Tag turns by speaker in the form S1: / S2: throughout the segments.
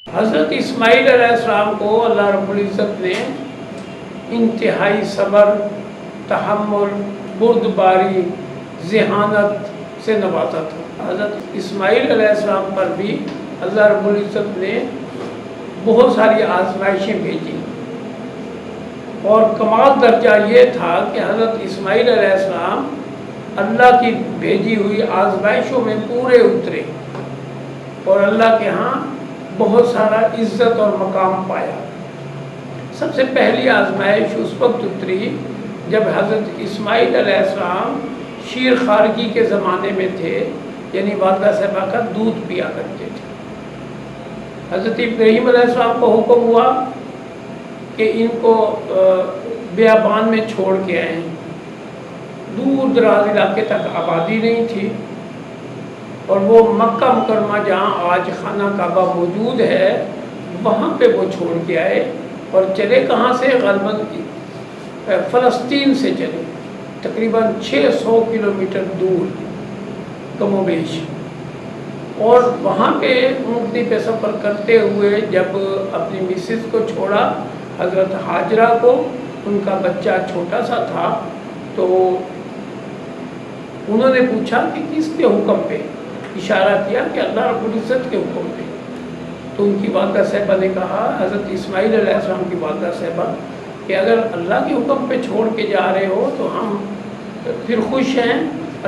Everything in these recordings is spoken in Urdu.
S1: حضرت اسماعیل علیہ السلام کو اللہ رب العزت نے انتہائی صبر، تحمل، بردباری، ذہانت سے نوازا تھا۔ حضرت اسماعیل علیہ السلام پر بھی اللہ رب العزت نے بہت ساری آزمائشیں بھیجی، اور کمال درجہ یہ تھا کہ حضرت اسماعیل علیہ السلام اللہ کی بھیجی ہوئی آزمائشوں میں پورے اترے اور اللہ کے ہاں بہت سارا عزت اور مقام پایا۔ سب سے پہلی آزمائش اس وقت اتری جب حضرت اسماعیل علیہ السلام شیر خارگی کے زمانے میں تھے، یعنی والدہ صاحبہ کا دودھ پیا کرتے تھے۔ حضرت ابراہیم علیہ السلام کو حکم ہوا کہ ان کو بیابان میں چھوڑ کے آئیں، دور دراز علاقے تک آبادی نہیں تھی، اور وہ مکہ مکرمہ جہاں آج خانہ کعبہ موجود ہے وہاں پہ وہ چھوڑ کے آئے، اور چلے کہاں سے؟ غالباً فلسطین سے چلے، تقریباً 600 کلومیٹر دور کم و بیش، اور وہاں پہ اونٹنی پہ سفر کرتے ہوئے جب اپنی مسز کو چھوڑا، حضرت حاجرہ کو، ان کا بچہ چھوٹا سا تھا، تو انہوں نے پوچھا کہ کس کے حکم پہ؟ اشارہ کیا کہ اللہ رب العزت کے حکم پہ۔ تو ان کی والدہ صاحبہ نے کہا، حضرت اسماعیل علیہ السلام کی والدہ صاحبہ، کہ اگر اللہ کے حکم پہ چھوڑ کے جا رہے ہو تو ہم پھر خوش ہیں،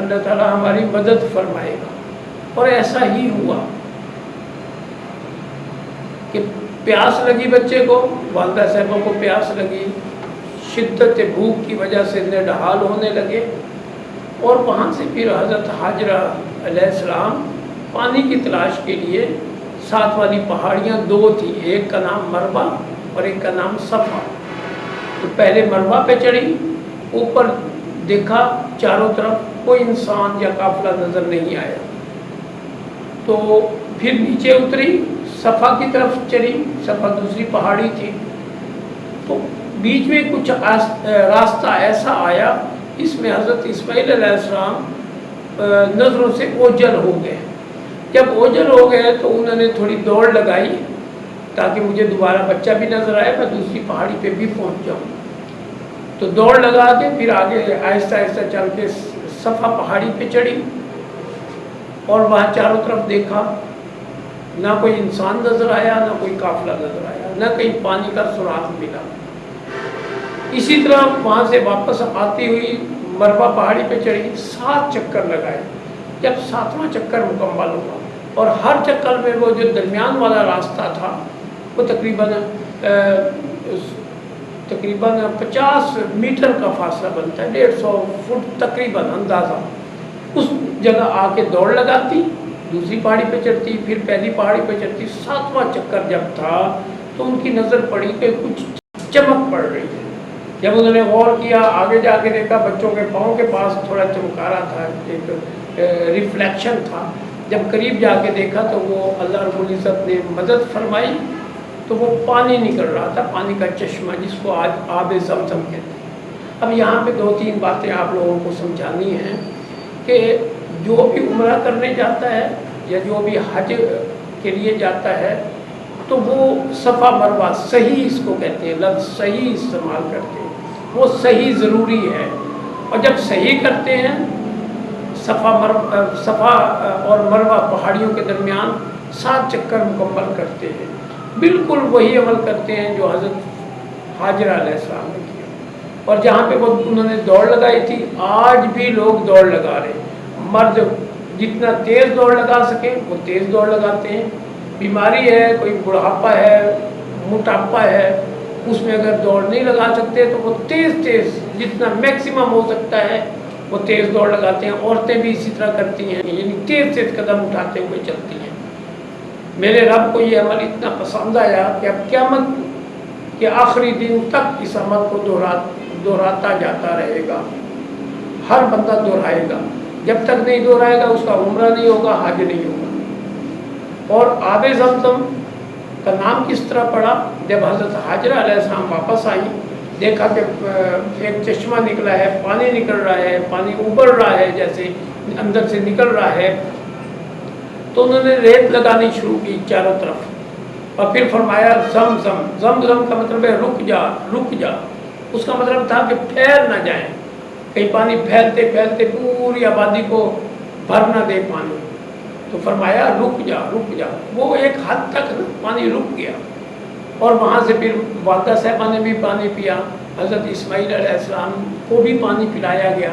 S1: اللہ تعالیٰ ہماری مدد فرمائے گا۔ اور ایسا ہی ہوا کہ پیاس لگی بچے کو، والدہ صاحبہ کو پیاس لگی، شدت بھوک کی وجہ سے نڈھال ہونے لگے، اور وہاں سے پھر حضرت حاجرہ علیہ السلام پانی کی تلاش کے لیے، ساتھ والی پہاڑیاں دو تھیں، ایک کا نام مروہ اور ایک کا نام صفا۔ تو پہلے مروہ پہ چڑھی، اوپر دیکھا چاروں طرف کوئی انسان یا قافلہ نظر نہیں آیا، تو پھر نیچے اتری، صفا کی طرف چڑھی، صفا دوسری پہاڑی تھی، تو بیچ میں کچھ راستہ ایسا آیا، اس میں حضرت اسماعیل علیہ السلام نظروں سے اوجھل ہو گئے۔ جب اوجھل ہو گئے تو انہوں نے تھوڑی دوڑ لگائی تاکہ مجھے دوبارہ بچہ بھی نظر آئے، میں دوسری پہاڑی پہ بھی پہنچ جاؤں۔ تو دوڑ لگا کے پھر آگے آہستہ آہستہ چل کے صفا پہاڑی پہ چڑھی، اور وہاں چاروں طرف دیکھا، نہ کوئی انسان نظر آیا، نہ کوئی قافلہ نظر آیا، نہ کہیں پانی کا سراغ ملا۔ اسی طرح وہاں سے واپس آتی ہوئی مروہ پہاڑی پہ چڑھی، 7 چکر لگائے۔ جب 7واں چکر مکمل ہوا، اور ہر چکر میں وہ جو درمیان والا راستہ تھا وہ تقریباً 50 میٹر کا فاصلہ بنتا ہے، 150 فٹ تقریباً اندازہ، اس جگہ آ کے دوڑ لگاتی، دوسری پہاڑی پہ چڑھتی، پھر پہلی پہاڑی پہ چڑھتی۔ 7واں چکر جب تھا تو ان کی نظر پڑی کہ کچھ چمک پڑ رہی ہے۔ جب انہوں نے غور کیا، آگے جا کے دیکھا، بچوں کے پاؤں کے پاس تھوڑا چمکارا تھا، ایک ریفلیکشن تھا۔ جب قریب جا کے دیکھا تو وہ اللہ رب العزت نے مدد فرمائی، تو وہ پانی نکل رہا تھا، پانی کا چشمہ، جس کو آج آب زمزم کہتے ہیں۔ اب یہاں پہ 2-3 باتیں آپ لوگوں کو سمجھانی ہیں کہ جو بھی عمرہ کرنے جاتا ہے یا جو بھی حج کے لیے جاتا ہے تو وہ صفا مروہ، صحیح اس کو کہتے ہیں، لفظ صحیح استعمال کرتے ہیں، وہ صحیح ضروری ہے۔ اور جب صحیح کرتے ہیں، صفا اور مروہ پہاڑیوں کے درمیان 7 چکر مکمل کرتے ہیں، بالکل وہی عمل کرتے ہیں جو حضرت حاجرہ علیہ السلام نے کیا، اور جہاں پہ وہ انہوں نے دوڑ لگائی تھی، آج بھی لوگ دوڑ لگا رہے ہیں۔ مرد جتنا تیز دوڑ لگا سکیں وہ تیز دوڑ لگاتے ہیں، بیماری ہے، کوئی بڑھاپا ہے، موٹاپا ہے، اس میں اگر دوڑ نہیں لگا سکتے تو وہ تیز جتنا میکسیمم ہو سکتا ہے وہ تیز دوڑ لگاتے ہیں۔ عورتیں بھی اسی طرح کرتی ہیں، یعنی تیز قدم اٹھاتے ہوئے چلتی ہیں۔ میرے رب کو یہ عمل اتنا پسند آیا کہ اب قیامت کے آخری دن تک اس عمل کو دہراتا جاتا رہے گا، ہر بندہ دہرائے گا۔ جب تک نہیں دہرائے گا اس کا عمرہ نہیں ہوگا، حج نہیں ہوگا۔ اور آب زمزم کا نام کس طرح پڑا؟ جب حضرت حاجرہ علیہ السلام واپس آئیں، دیکھا کہ ایک چشمہ نکلا ہے، پانی نکل رہا ہے، پانی ابل رہا ہے، جیسے اندر سے نکل رہا ہے، تو انہوں نے ریت لگانی شروع کی چاروں طرف، اور پھر فرمایا زم زم، زم زم کا مطلب ہے رک جا رک جا، اس کا مطلب تھا کہ پھیل نہ جائیں، کہیں پانی پھیلتے پھیلتے پوری آبادی کو بھر نہ دے پانی، تو فرمایا رک جا رک جا۔ وہ ایک حد تک پانی رک گیا، اور وہاں سے پھر والدہ صاحبہ نے بھی پانی پیا، حضرت اسماعیل علیہ السلام کو بھی پانی پلایا گیا،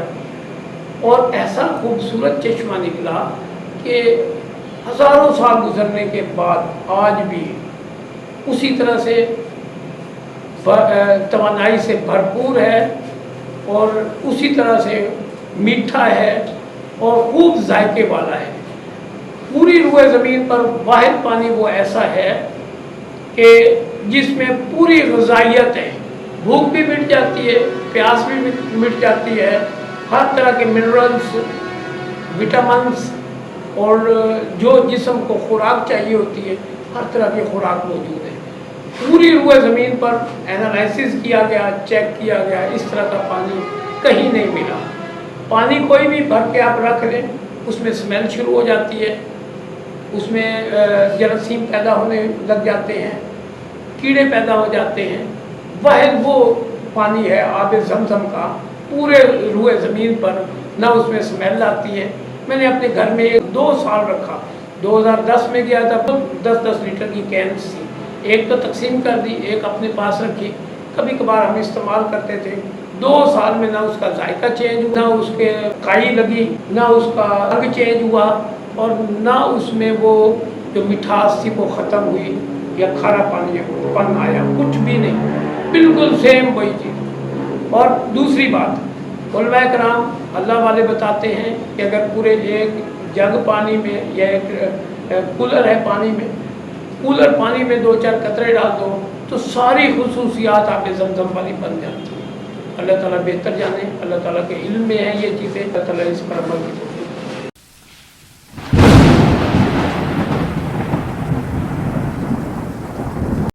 S1: اور ایسا خوبصورت چشمہ نکلا کہ ہزاروں سال گزرنے کے بعد آج بھی اسی طرح سے توانائی سے بھرپور ہے، اور اسی طرح سے میٹھا ہے اور خوب ذائقے والا ہے۔ پوری روئے زمین پر واحد پانی وہ ایسا ہے کہ جس میں پوری غذائیت ہے، بھوک بھی مٹ جاتی ہے، پیاس بھی مٹ جاتی ہے، ہر طرح کے منرلز، وٹامنس اور جو جسم کو خوراک چاہیے ہوتی ہے، ہر طرح کی خوراک موجود ہے۔ پوری روئے زمین پر اینالائسس کیا گیا، چیک کیا گیا، اس طرح کا پانی کہیں نہیں ملا۔ پانی کوئی بھی بھر کے آپ رکھ لیں، اس میں اسمیل شروع ہو جاتی ہے، اس میں جراثیم پیدا ہونے لگ جاتے ہیں، کیڑے پیدا ہو جاتے ہیں۔ واحد وہ پانی ہے آب زمزم کا، پورے روئے زمین پر نہ اس میں اسمیل آتی ہے۔ میں نے اپنے گھر میں 2 سال رکھا، 2010 میں گیا تھا تو 10-10 لیٹر کی کینس تھی، ایک تو تقسیم کر دی، ایک اپنے پاس رکھی، کبھی کبھار ہم استعمال کرتے تھے۔ 2 سال میں نہ اس کا ذائقہ چینج ہوا، نہ اس کے کائی لگی، نہ اس کا رنگ چینج ہوا، اور نہ اس میں وہ جو مٹھاس تھی وہ ختم ہوئی یا کھارا پانی پن آیا، کچھ بھی نہیں، بالکل سیم وہی چیز۔ اور دوسری بات، علماء کرام اللہ والے بتاتے ہیں کہ اگر پورے ایک جگ پانی میں یا ایک کولر ہے پانی میں، کولر پانی میں 2-4 قطرے ڈال دو تو ساری خصوصیات آب زمزم والی بن جاتی ہیں۔ اللہ تعالیٰ بہتر جانے، اللہ تعالیٰ کے علم میں ہے یہ چیزیں، اللہ تعالیٰ اس پر عمل کی